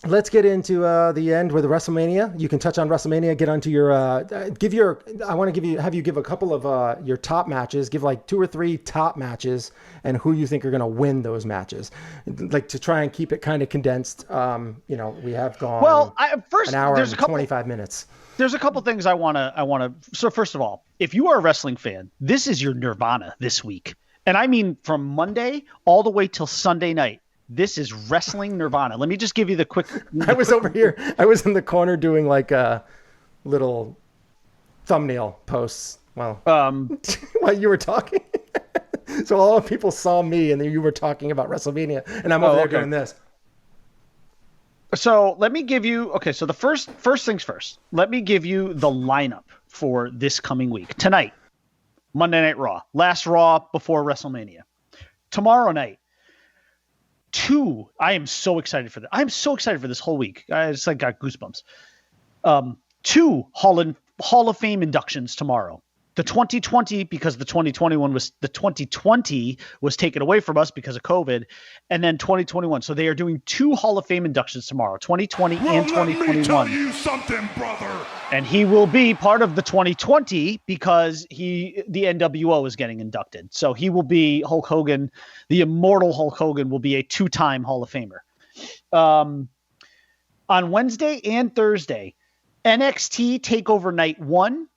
let's get into the end with WrestleMania. You can touch on WrestleMania. Get onto your give your. I want to have you give a couple of your top matches. Give like 2 or 3 top matches and who you think are going to win those matches. Like to try and keep it kind of condensed. We have gone Well, an first hour there's and a couple 25 minutes. there's a couple things I wanna. So first of all, if you are a wrestling fan, this is your nirvana this week, and I mean from Monday all the way till Sunday night. This is wrestling nirvana. Let me just give you the quick. I was over here. I was in the corner doing like a little thumbnail posts. Well, while you were talking. So all the people saw me, and then you were talking about WrestleMania, and I'm over there doing this. So let me give you. Okay, so the first things first. Let me give you the lineup for this coming week. Tonight, Monday Night Raw, last Raw before WrestleMania. Tomorrow night. I am so excited for that. I'm so excited for this whole week. I just got goosebumps. 2 Hall of Fame inductions tomorrow. The 2020 because the 2020 was taken away from us because of COVID, and then 2021. So they are doing 2 Hall of Fame inductions tomorrow, 2020 and 2021. Let me tell you something, brother. And he will be part of the 2020 because the NWO is getting inducted. So he will be Hulk Hogan, the immortal Hulk Hogan will be a 2-time Hall of Famer. On Wednesday and Thursday, NXT TakeOver Night 1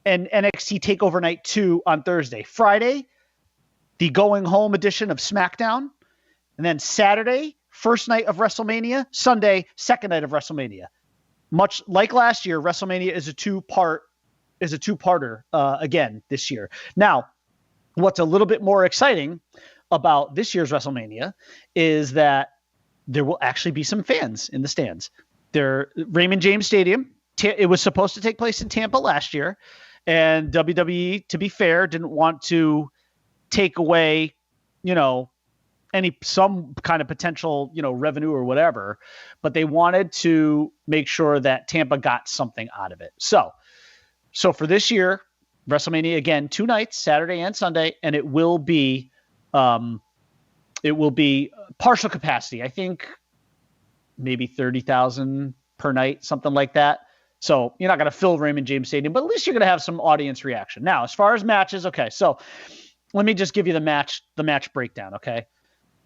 and NXT TakeOver Night 2 on Thursday. Friday, the going home edition of SmackDown. And then Saturday, first night of WrestleMania. Sunday, second night of WrestleMania. Much like last year, WrestleMania is a two-parter again this year. Now, what's a little bit more exciting about this year's WrestleMania is that there will actually be some fans in the stands. Raymond James Stadium. It was supposed to take place in Tampa last year, and WWE, to be fair, didn't want to take away, some kind of potential, revenue or whatever, but they wanted to make sure that Tampa got something out of it. So for this year, WrestleMania again, 2 nights, Saturday and Sunday, and it will be partial capacity. I think maybe 30,000 per night, something like that. So you're not going to fill Raymond James Stadium, but at least you're going to have some audience reaction. Now, as far as matches, okay, so let me just give you the match breakdown, okay?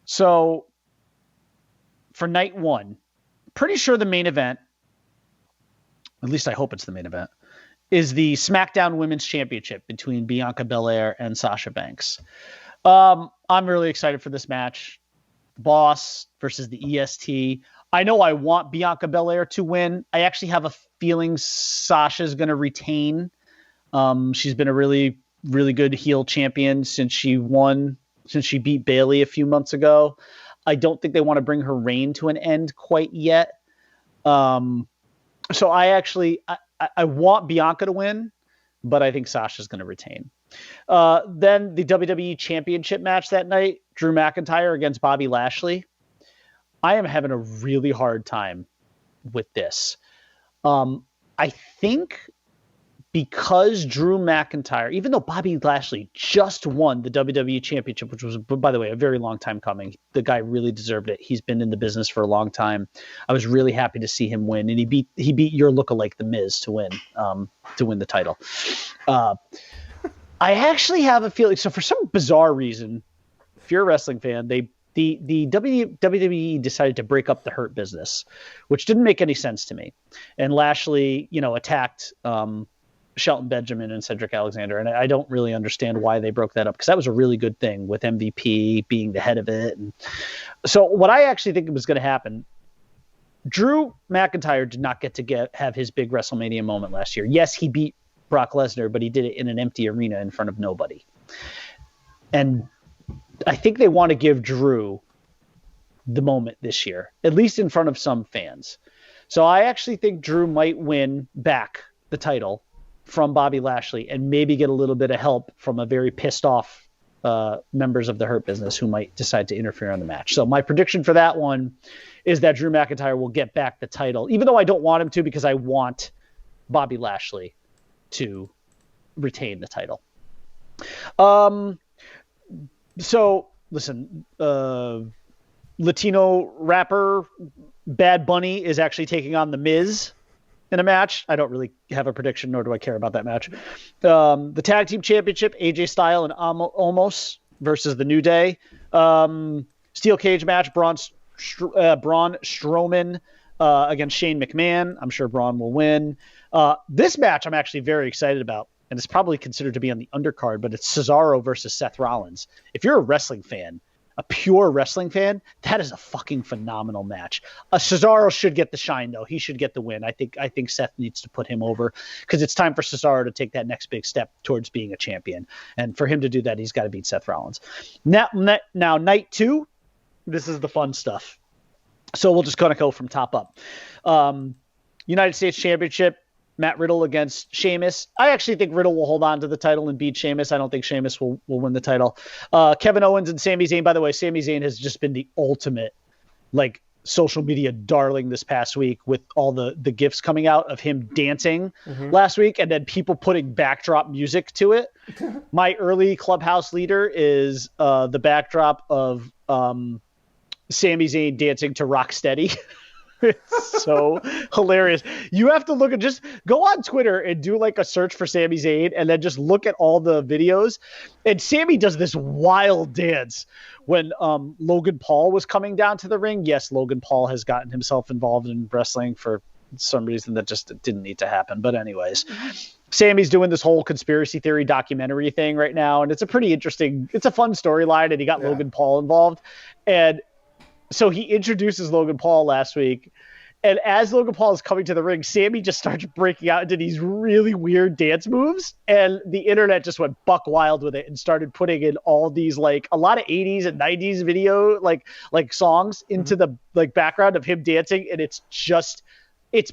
So for night 1, pretty sure the main event, at least I hope it's the main event, is the SmackDown Women's Championship between Bianca Belair and Sasha Banks. I'm really excited for this match. Boss versus the EST. I know I want Bianca Belair to win. I actually have a feeling Sasha's going to retain. She's been a really, really good heel champion since she beat Bayley a few months ago. I don't think they want to bring her reign to an end quite yet. So I want Bianca to win, but I think Sasha's going to retain. Then the WWE Championship match that night, Drew McIntyre against Bobby Lashley. I am having a really hard time with this. I think because Drew McIntyre, even though Bobby Lashley just won the WWE Championship, which was, by the way, a very long time coming. The guy really deserved it. He's been in the business for a long time. I was really happy to see him win, and he beat your lookalike, The Miz, to win the title. I actually have a feeling. So for some bizarre reason, if you're a wrestling fan, the WWE decided to break up the Hurt Business, which didn't make any sense to me. And Lashley, attacked Shelton Benjamin and Cedric Alexander, and I don't really understand why they broke that up, because that was a really good thing with MVP being the head of it. And so what I actually think was going to happen, Drew McIntyre did not get to have his big WrestleMania moment last year. Yes, he beat Brock Lesnar, but he did it in an empty arena in front of nobody. And I think they want to give Drew the moment this year, at least in front of some fans. So I actually think Drew might win back the title from Bobby Lashley and maybe get a little bit of help from a very pissed off members of the Hurt Business who might decide to interfere in the match. So my prediction for that one is that Drew McIntyre will get back the title, even though I don't want him to, because I want Bobby Lashley to retain the title. So listen, Latino rapper Bad Bunny is actually taking on The Miz in a match. I don't really have a prediction, nor do I care about that match. The Tag Team Championship, AJ Styles and Omos versus The New Day. Steel Cage match, Braun Strowman against Shane McMahon. I'm sure Braun will win. This match I'm actually very excited about, and it's probably considered to be on the undercard, but it's Cesaro versus Seth Rollins. If you're a wrestling fan, a pure wrestling fan, that is a fucking phenomenal match. Cesaro should get the shine, though. He should get the win. I think Seth needs to put him over because it's time for Cesaro to take that next big step towards being a champion. And for him to do that, he's got to beat Seth Rollins. Now, night 2, this is the fun stuff. So we'll just kind of go from top up. United States Championship, Matt Riddle against Sheamus. I actually think Riddle will hold on to the title and beat Sheamus. I don't think Sheamus will win the title. Kevin Owens and Sami Zayn. By the way, Sami Zayn has just been the ultimate social media darling this past week with all the gifs coming out of him dancing last week and then people putting backdrop music to it. My early Clubhouse leader is the backdrop of Sami Zayn dancing to Rocksteady. It's so hilarious. You have to just go on Twitter and do a search for Sami Zayn and then just look at all the videos. And Sami does this wild dance when Logan Paul was coming down to the ring. Yes, Logan Paul has gotten himself involved in wrestling for some reason that just didn't need to happen. But anyways, Sami's doing this whole conspiracy theory documentary thing right now. And it's a pretty interesting, it's a fun storyline. And he got Logan Paul involved. And so he introduces Logan Paul last week, and as Logan Paul is coming to the ring, Sami just starts breaking out into these really weird dance moves, and the internet just went buck wild with it and started putting in all these a lot of 80s and 90s video like songs into the background of him dancing, and it's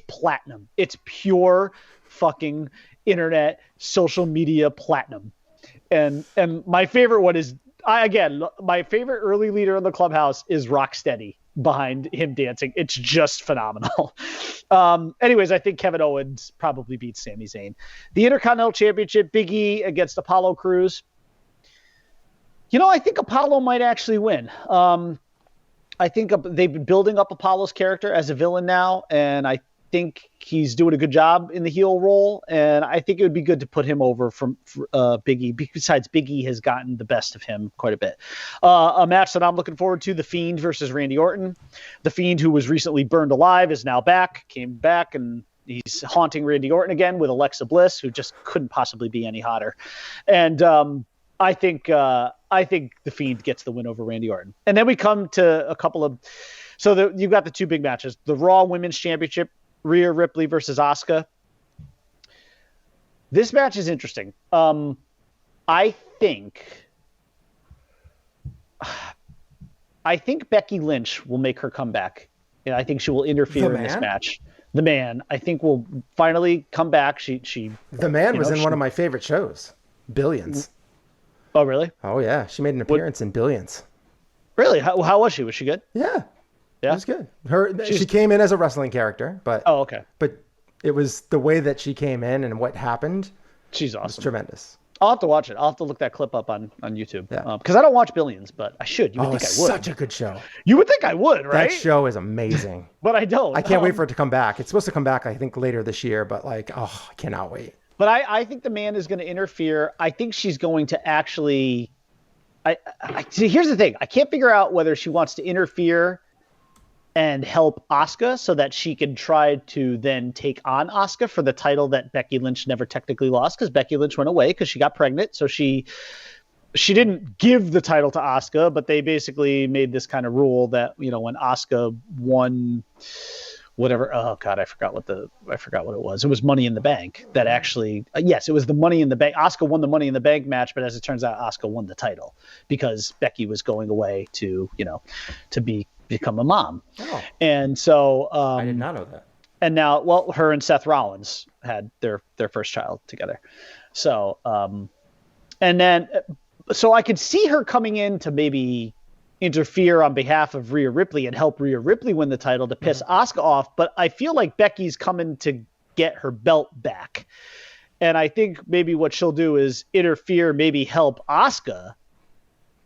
platinum. It's pure fucking internet social media platinum. And my favorite one is my favorite early leader in the Clubhouse is Rocksteady behind him dancing. It's just phenomenal. Anyways, I think Kevin Owens probably beats Sami Zayn. The Intercontinental Championship, Big E against Apollo Crews. I think Apollo might actually win. I think they've been building up Apollo's character as a villain now, and I think he's doing a good job in the heel role, and I think it would be good to put him over from Big E. Besides, Big E has gotten the best of him quite a bit. A match that I'm looking forward to, The Fiend versus Randy Orton. The Fiend, who was recently burned alive, is now came back, and he's haunting Randy Orton again with Alexa Bliss, who just couldn't possibly be any hotter. And I think The Fiend gets the win over Randy Orton. And then we come to a couple of... So you've got the two big matches. The Raw Women's Championship, Rhea Ripley versus Asuka. This match is interesting. I think Becky Lynch will make her comeback. I think she will interfere in this match. The Man, I think, will finally come back. The Man was in one of my favorite shows, Billions. Oh, really? Oh, yeah. She made an appearance in Billions. Really? How was she? Was she good? Yeah. It was good. She came in as a wrestling character, but okay. But it was the way that she came in and what happened. She's awesome. Was tremendous. I'll have to watch it. I'll have to look that clip up on YouTube. Yeah. Because I don't watch Billions, but I should. You would think I would. Such a good show. You would think I would, right? That show is amazing. But I don't. I can't wait for it to come back. It's supposed to come back, I think, later this year. But I cannot wait. But I think the Man is going to interfere. I think she's going to actually. See, here's the thing. I can't figure out whether she wants to interfere and help Asuka so that she can try to then take on Asuka for the title that Becky Lynch never technically lost, because Becky Lynch went away because she got pregnant. So she didn't give the title to Asuka, but they basically made this kind of rule that, when Asuka won whatever, oh God, I forgot what it was. It was Money in the Bank that actually, yes, it was the Money in the Bank. Asuka won the Money in the Bank match, but as it turns out, Asuka won the title because Becky was going away to become a mom. Oh. And so I did not know that. And now, her and Seth Rollins had their first child together. So and then so I could see her coming in to maybe interfere on behalf of Rhea Ripley and help Rhea Ripley win the title to piss Asuka off, but I feel like Becky's coming to get her belt back. And I think maybe what she'll do is interfere, maybe help Asuka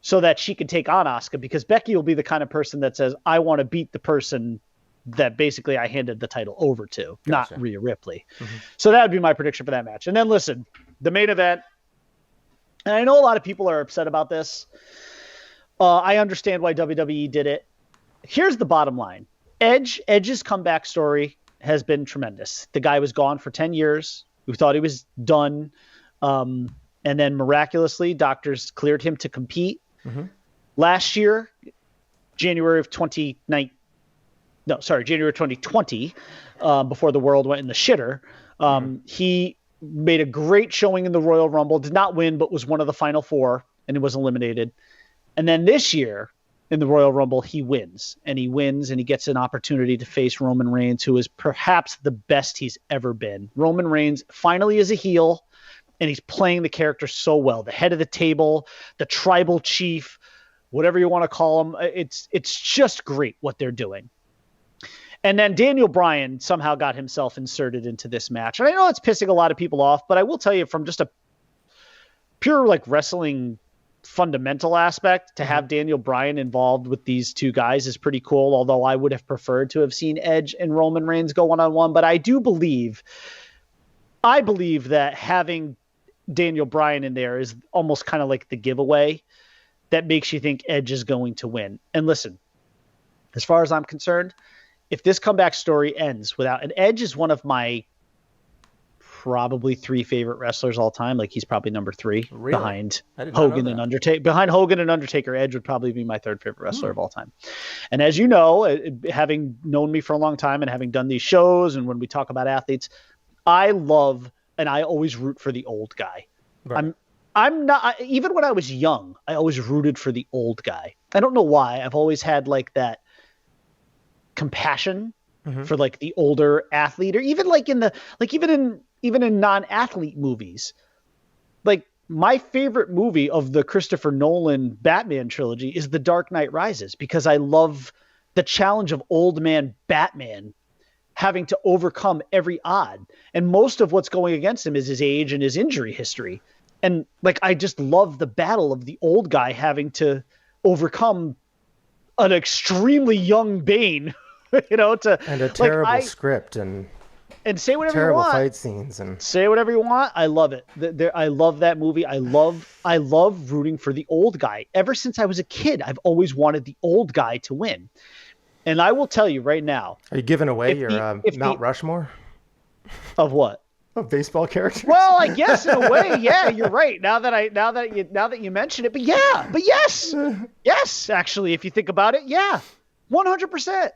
so that she can take on Asuka, because Becky will be the kind of person that says, I want to beat the person that basically I handed the title over to, Gotcha. not Rhea Ripley. So that would be my prediction for that match. And then listen, the main event, and I know a lot of people are upset about this. I understand why WWE did it. Here's the bottom line. Edge's comeback story has been tremendous. The guy was gone for 10 years. We thought he was done. And then miraculously, doctors cleared him to compete. Last year, January 2020, before the world went in the shitter, he made a great showing in the Royal Rumble, did not win, but was one of the final four, and he was eliminated. And then this year in the Royal Rumble, he wins, and he gets an opportunity to face Roman Reigns, who is perhaps the best he's ever been. Roman Reigns finally is a heel, and he's playing the character so well. The head of the table, the tribal chief, whatever you want to call him. It's just great what they're doing. And then Daniel Bryan somehow got himself inserted into this match. And I know it's pissing a lot of people off, but I will tell you, from just a pure like wrestling fundamental aspect, to have Daniel Bryan involved with these two guys is pretty cool. Although I would have preferred to have seen Edge and Roman Reigns go one-on-one. But I believe that having Daniel Bryan in there is almost kind of like the giveaway that makes you think Edge is going to win. And listen, as far as I'm concerned, if this comeback story ends without an Edge, is one of my probably 3 favorite wrestlers all time. Like, he's probably number 3 behind Hogan and Undertaker. Behind Hogan and Undertaker, Edge would probably be my 3rd favorite wrestler of all time. And as you know, having known me for a long time and having done these shows, and when we talk about athletes, I love and I always root for the old guy. Right. I'm not, even when I was young, I always rooted for the old guy. I don't know why. I've always had like that compassion for like the older athlete, or even like even in non-athlete movies. Like, my favorite movie of the Christopher Nolan Batman trilogy is The Dark Knight Rises, because I love the challenge of old man Batman having to overcome every odd. And most of what's going against him is his age and his injury history. And like, I just love the battle of the old guy having to overcome an extremely young Bane, and a terrible script and say whatever terrible you want. Fight scenes and say whatever you want. I love it. I love that movie. I love rooting for the old guy. Ever since I was a kid, I've always wanted the old guy to win. And I will tell you right now. Are you giving away your Mount Rushmore? Of what? Of baseball characters? Well, I guess in a way, yeah, you're right. Now that you mention it, but yes, actually, if you think about it, yeah, 100%.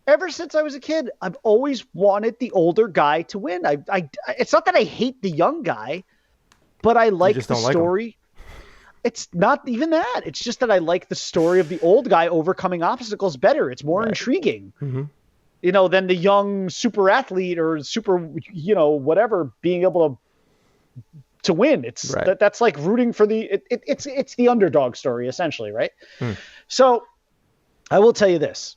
Ever since I was a kid, I've always wanted the older guy to win. It's not that I hate the young guy, but I like the story. It's not even that. It's just that I like the story of the old guy overcoming obstacles better. It's more intriguing, than the young super athlete or super, whatever, being able to win. It's that's like rooting for it's the underdog story, essentially, right? So I will tell you this,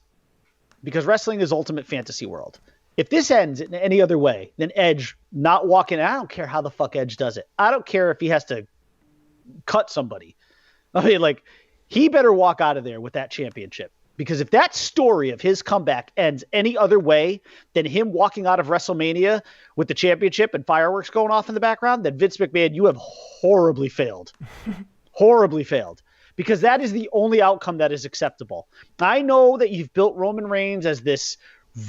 because wrestling is ultimate fantasy world. If this ends in any other way than Edge not walking, I don't care how the fuck Edge does it. I don't care if he has to cut somebody. I mean, like, he better walk out of there with that championship. Because if that story of his comeback ends any other way than him walking out of WrestleMania with the championship and fireworks going off in the background, then Vince McMahon, you have horribly failed. Horribly failed. Because that is the only outcome that is acceptable. I know that you've built Roman Reigns as this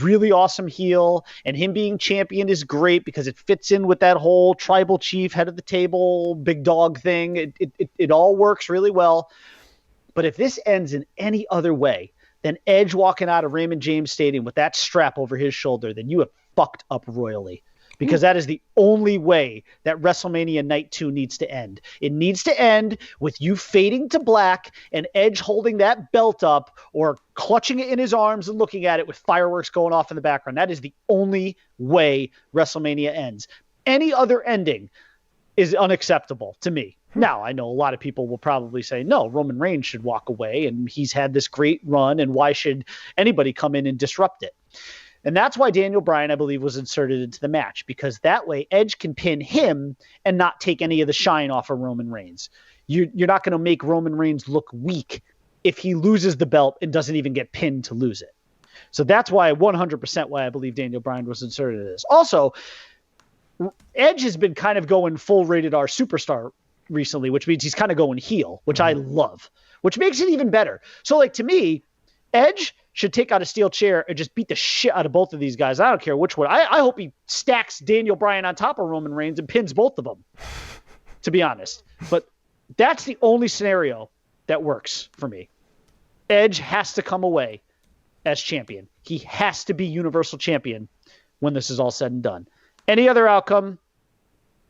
really awesome heel, and him being champion is great because it fits in with that whole tribal chief, head of the table, big dog thing. It all works really well. But if this ends in any other way than Edge walking out of Raymond James Stadium with that strap over his shoulder, then you have fucked up royally. Because that is the only way that WrestleMania Night 2 needs to end. It needs to end with you fading to black and Edge holding that belt up or clutching it in his arms and looking at it with fireworks going off in the background. That is the only way WrestleMania ends. Any other ending is unacceptable to me. Now, I know a lot of people will probably say, no, Roman Reigns should walk away and he's had this great run, and why should anybody come in and disrupt it? And that's why Daniel Bryan, I believe, was inserted into the match, because that way Edge can pin him and not take any of the shine off of Roman Reigns. You're not going to make Roman Reigns look weak if he loses the belt and doesn't even get pinned to lose it. So that's why 100% why I believe Daniel Bryan was inserted in this. Also, Edge has been kind of going full rated R superstar recently, which means he's kind of going heel, which I love, which makes it even better. So like, to me, Edge should take out a steel chair and just beat the shit out of both of these guys. I don't care which one. I hope he stacks Daniel Bryan on top of Roman Reigns and pins both of them, to be honest. But that's the only scenario that works for me. Edge has to come away as champion. He has to be Universal Champion when this is all said and done. Any other outcome,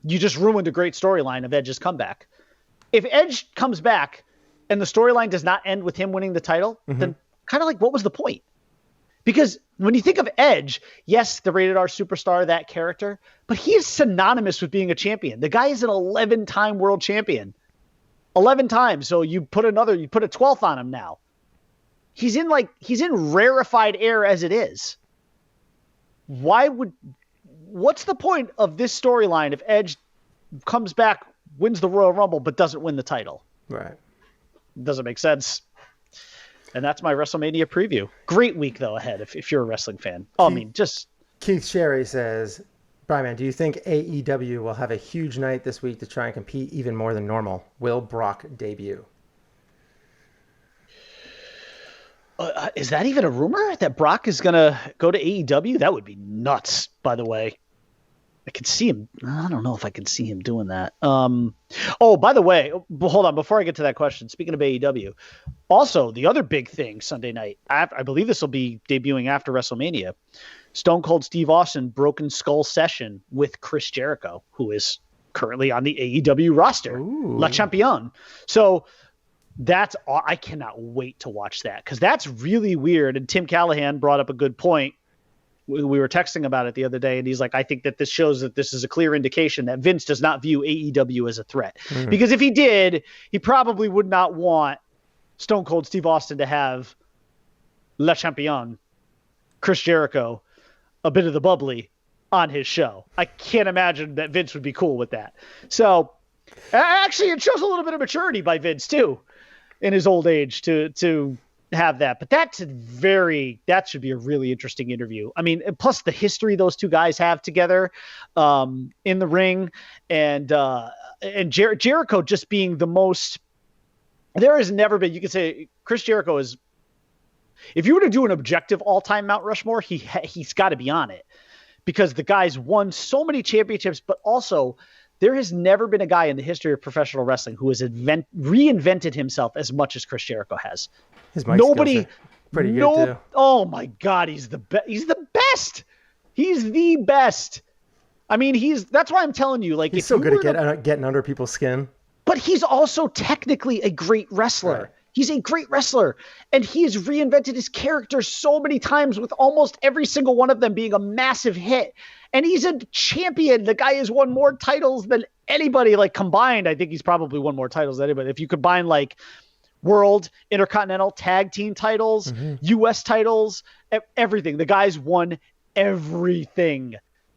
you just ruined a great storyline of Edge's comeback. If Edge comes back and the storyline does not end with him winning the title, then kind of like, what was the point? Because when you think of Edge, yes, the rated R superstar, that character, but he is synonymous with being a champion. The guy is an 11-time world champion. 11 times. So you put a 12th on him now. He's in rarefied air as it is. What's the point of this storyline if Edge comes back, wins the Royal Rumble, but doesn't win the title? Right. Doesn't make sense. And that's my WrestleMania preview. Great week, though, ahead if you're a wrestling fan. Keith Sherry says, Bri Man, do you think AEW will have a huge night this week to try and compete even more than normal? Will Brock debut? Is that even a rumor that Brock is going to go to AEW? That would be nuts, by the way. I could see him. I don't know if I can see him doing that. By the way, hold on. Before I get to that question, speaking of AEW, also the other big thing Sunday night, I believe this will be debuting after WrestleMania, Stone Cold Steve Austin Broken Skull session with Chris Jericho, who is currently on the AEW roster. Ooh. La Champion. So I cannot wait to watch that, because that's really weird. And Tim Callahan brought up a good point. We were texting about it the other day, and he's like, I think that this shows that this is a clear indication that Vince does not view AEW as a threat. Mm-hmm. Because if he did, he probably would not want Stone Cold Steve Austin to have Le Champion, Chris Jericho, a bit of the bubbly on his show. I can't imagine that Vince would be cool with that. So actually, it shows a little bit of maturity by Vince too, in his old age, to have that. But that should be a really interesting interview. I mean, plus the history those two guys have together in the ring, and Jericho just being the most. There has never been. You could say Chris Jericho is. If you were to do an objective all-time Mount Rushmore, he's got to be on it, because the guy's won so many championships, but also there has never been a guy in the history of professional wrestling who has reinvented himself as much as Chris Jericho has. His mic skills are pretty good too. Oh my God, he's the best. He's the best. He's the best. I mean, that's why I'm telling you, like, he's so good at getting under people's skin. But he's also technically a great wrestler. Right. He's a great wrestler, and he has reinvented his character so many times, with almost every single one of them being a massive hit. And he's a champion. The guy has won more titles than anybody, like, combined. I think he's probably won more titles than anybody. If you combine, like, World, Intercontinental, Tag Team titles, U.S. titles, everything. The guy's won everything.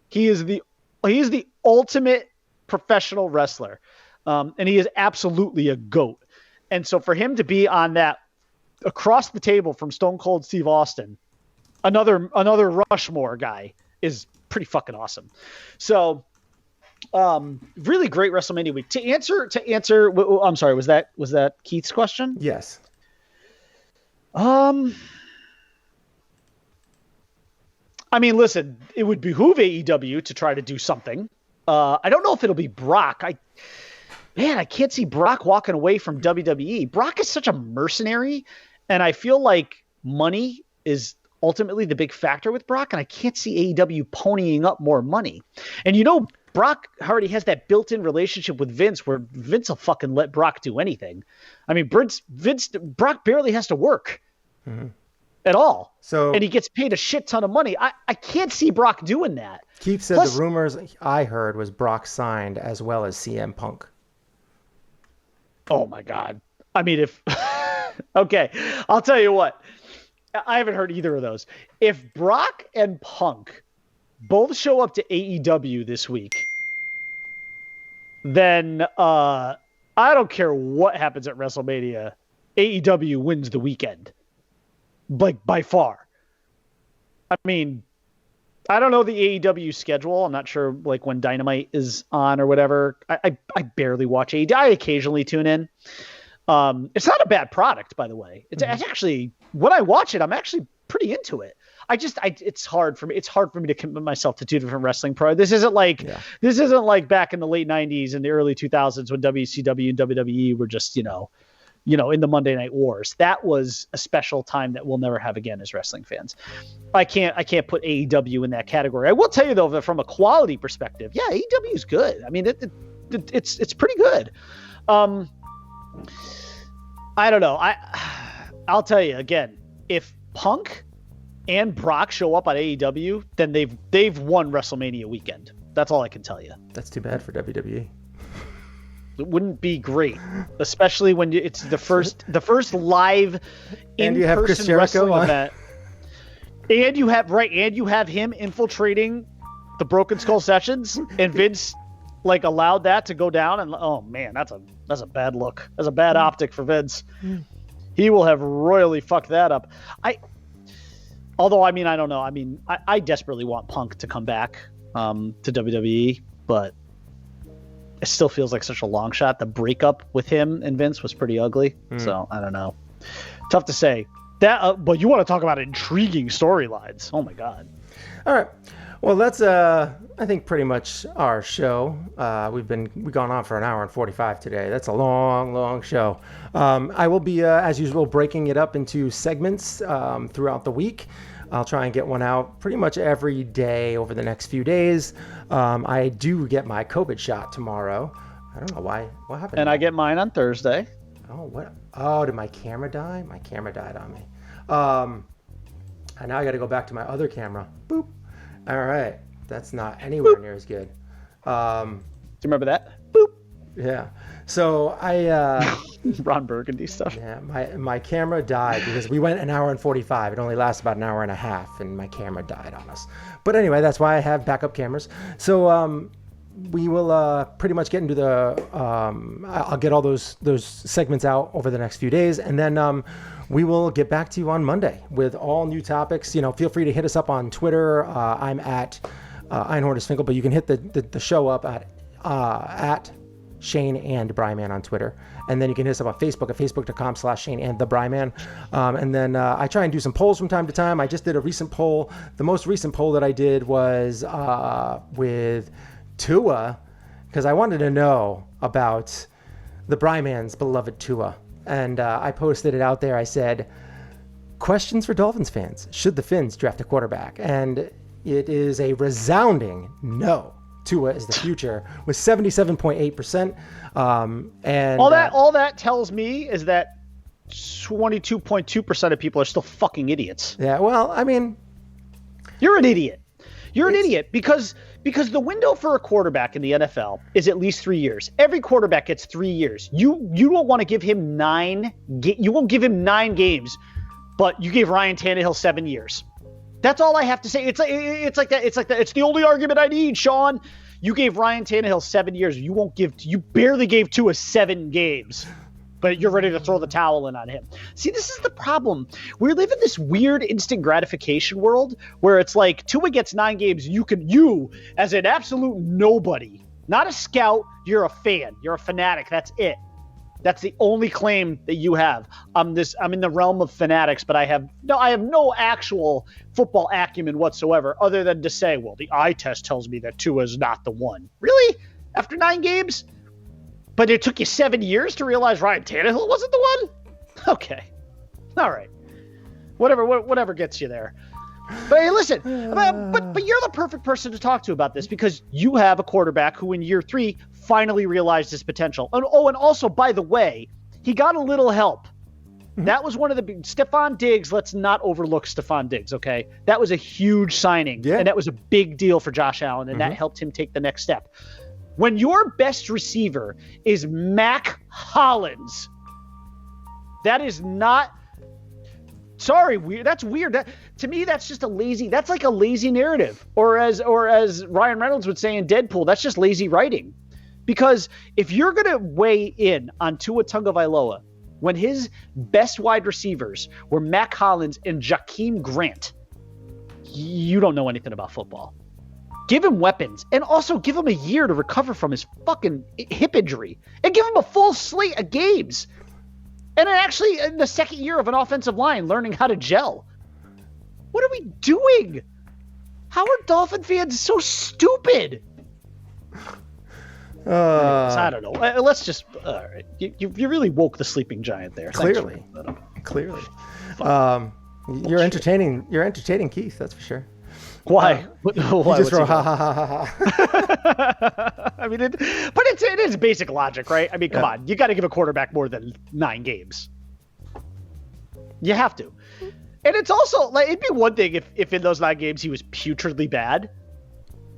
He is the ultimate professional wrestler, and he is absolutely a GOAT. And so for him to be on that across the table from Stone Cold Steve Austin, another Rushmore guy, is pretty fucking awesome. So really great WrestleMania week. To answer, I'm sorry, was that Keith's question? Yes. I mean, listen, it would behoove AEW to try to do something. I don't know if it'll be Brock. I can't see Brock walking away from WWE. Brock is such a mercenary, and I feel like money is ultimately the big factor with Brock, and I can't see AEW ponying up more money. And Brock already has that built-in relationship with Vince, where Vince will fucking let Brock do anything. I mean, Brock barely has to work at all. And he gets paid a shit ton of money. I can't see Brock doing that. Keith said the rumors I heard was Brock signed as well as CM Punk. Oh my God. I mean, okay, I'll tell you what. I haven't heard either of those. If Brock and Punk both show up to AEW this week, then I don't care what happens at WrestleMania. AEW wins the weekend, like by far. I mean, I don't know the AEW schedule. I'm not sure like when Dynamite is on or whatever. I barely watch AEW. I occasionally tune in. It's not a bad product, by the way. It's actually, when I watch it, I'm actually pretty into it. It's hard for me to commit myself to two different wrestling pro. This isn't like back in the late 90s and the early 2000s when WCW and WWE were just, in the Monday Night Wars. That was a special time that we'll never have again as wrestling fans. I can't put AEW in that category. I will tell you though, that from a quality perspective, yeah, AEW is good. I mean, it's pretty good. I don't know. I'll tell you again, if Punk and Brock show up on AEW, then they've won WrestleMania weekend. That's all I can tell you. That's too bad for WWE. It wouldn't be great, especially when it's the first live in-person wrestling event. And you have him infiltrating the Broken Skull sessions, and Vince like allowed that to go down. And oh man, that's a bad look. That's a bad optic for Vince. He will have royally fucked that up. Although, I mean, I don't know. I mean, I desperately want Punk to come back to WWE, but it still feels like such a long shot. The breakup with him and Vince was pretty ugly. So I don't know. Tough to say. That, but you want to talk about intriguing storylines? Oh my god! All right. Well, that's I think pretty much our show. We've gone on for an hour and 45 today. That's a long show. I will be as usual breaking it up into segments throughout the week. I'll try and get one out pretty much every day over the next few days. I do get my COVID shot tomorrow. I don't know why. What happened? And I get mine on Thursday. Oh, what? Oh, did my camera die? My camera died on me. And now I got to go back to my other camera. Boop. All right. That's not anywhere near as good. Do you remember that? Boop. Yeah. So I Ron Burgundy stuff. Yeah, my camera died because we went an hour and 45. It only lasts about an hour and a half, and my camera died on us. But anyway, that's why I have backup cameras. So we will pretty much get into the. I'll get all those segments out over the next few days, and then we will get back to you on Monday with all new topics. Feel free to hit us up on Twitter. I'm at Einhorn but you can hit the show up at Shane and Bri Man on Twitter. And then you can hit us up on Facebook at facebook.com/Shane and the Bri Man. And then I try and do some polls from time to time. I just did a recent poll. The most recent poll that I did was with Tua, because I wanted to know about the Bri Man's beloved Tua. And I posted it out there. I said, questions for Dolphins fans. Should the Finns draft a quarterback? And it is a resounding no. Tua is the future with 77.8%. And all that tells me is that 22.2% of people are still fucking idiots. Yeah, well, I mean, you're an idiot. You're an idiot because the window for a quarterback in the NFL is at least 3 years. Every quarterback gets 3 years. You don't want to give him you won't give him 9 games, but you gave Ryan Tannehill 7 years. That's all I have to say. It's like that. It's the only argument I need, Sean. You gave Ryan Tannehill 7 years. You barely gave Tua 7 games, but you're ready to throw the towel in on him. See, this is the problem. We live in this weird instant gratification world where it's like Tua gets 9 games. You as an absolute nobody, not a scout, you're a fan. You're a fanatic. That's it. That's the only claim that you have. I'm in the realm of fanatics, but I have no actual football acumen whatsoever, other than to say, well, the eye test tells me that Tua is not the one. Really? After 9 games? But it took you 7 years to realize Ryan Tannehill wasn't the one? Okay. All right. Whatever gets you there. But hey, listen, but you're the perfect person to talk to about this because you have a quarterback who in year 3 finally realized his potential. And also, by the way, he got a little help. That was one of the big Stephon Diggs. Let's not overlook Stephon Diggs, okay? That was a huge signing, and that was a big deal for Josh Allen, and that helped him take the next step. When your best receiver is Mac Hollins, that is not Sorry, weird. That's weird. To me, that's just that's like a lazy narrative. Or as Ryan Reynolds would say in Deadpool, that's just lazy writing. Because if you're going to weigh in on Tua Tagovailoa when his best wide receivers were Mac Hollins and Jakeem Grant, you don't know anything about football. Give him weapons and also give him a year to recover from his fucking hip injury and give him a full slate of games. And then actually in the second year of an offensive line learning how to gel. What are we doing? How are Dolphin fans so stupid? I don't know. Let's just. All right. You really woke the sleeping giant there. Clearly. You're entertaining. You're entertaining Keith. That's for sure. Why? You just wrote ha ha ha ha ha. I mean, it is basic logic, right? I mean, come on. You got to give a quarterback more than 9 games. You have to. And it's also like it'd be one thing if in those 9 games he was putridly bad.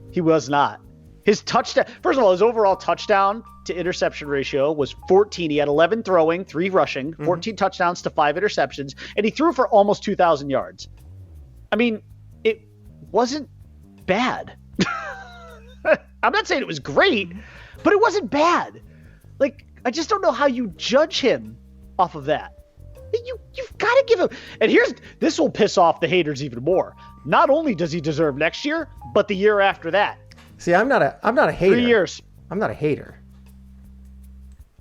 He was not. His touchdown, first of all, his overall touchdown to interception ratio was 14. He had 11 throwing, 3 rushing, 14 touchdowns to 5 interceptions, and he threw for almost 2,000 yards. I mean, it wasn't bad. I'm not saying it was great, but it wasn't bad. Like, I just don't know how you judge him off of that. You've got to give him. And this will piss off the haters even more. Not only does he deserve next year, but the year after that. See, I'm not a hater. 3 years. I'm not a hater.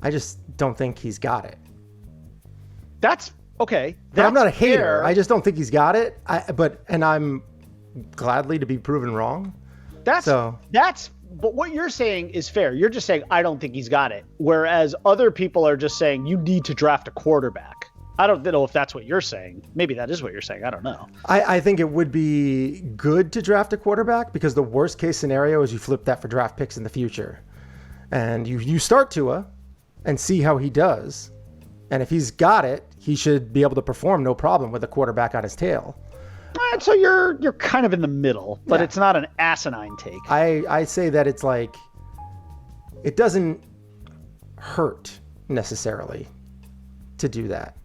I just don't think he's got it. That's okay. But I'm not a hater. Fair. I just don't think he's got it. And I'm gladly to be proven wrong. But what you're saying is fair. You're just saying I don't think he's got it. Whereas other people are just saying you need to draft a quarterback. I don't know if that's what you're saying. Maybe that is what you're saying. I don't know. I think it would be good to draft a quarterback because the worst case scenario is you flip that for draft picks in the future. And you start Tua and see how he does. And if he's got it, he should be able to perform no problem with a quarterback on his tail. And so you're kind of in the middle, but It's not an asinine take. I say that it's like it doesn't hurt necessarily to do that.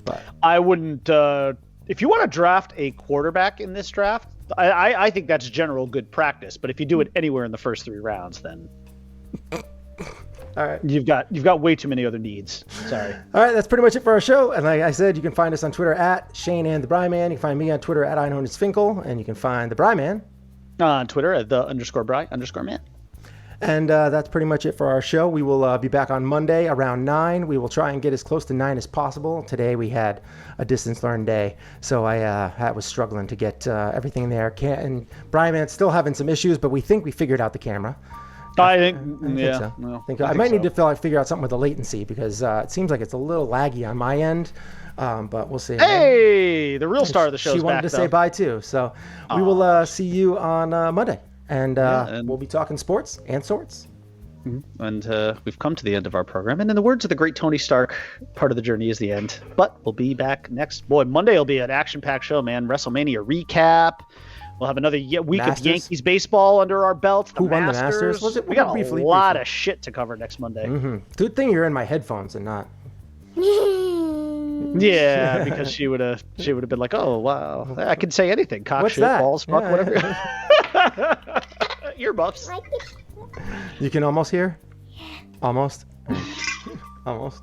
But I wouldn't. If you want to draft a quarterback in this draft, I think that's general good practice. But if you do it anywhere in the first 3 rounds, then all right, you've got way too many other needs. Sorry. All right, that's pretty much it for our show. And like I said, you can find us on Twitter at Shane and the Bri Man. You can find me on Twitter at @IKnowHisFinkle, and you can find the Bri Man on Twitter at _Bri_Man. And that's pretty much it for our show. We will be back on Monday around 9. We will try and get as close to 9 as possible. Today we had a distance learn day, so I was struggling to get everything in there. And Bri Man's still having some issues, but we think we figured out the camera. I think so. Well, I might need to figure out something with the latency because it seems like it's a little laggy on my end. But we'll see. Hey, the real star of the show. She wanted to say bye too, so we will see you on Monday. And we'll be talking sports and sorts. And we've come to the end of our program. And in the words of the great Tony Stark, part of the journey is the end. But we'll be back next. Boy, Monday will be an action-packed show, man. WrestleMania recap. We'll have another week of Yankees baseball under our belt. Who won the Masters? We got a lot of shit to cover next Monday. Mm-hmm. Good thing you're in my headphones and not. Yeah, because she would have been like, oh wow, I can say anything. Cock, what's shit, that? balls, fuck, whatever. Earbuffs. You can almost hear? Almost? Almost.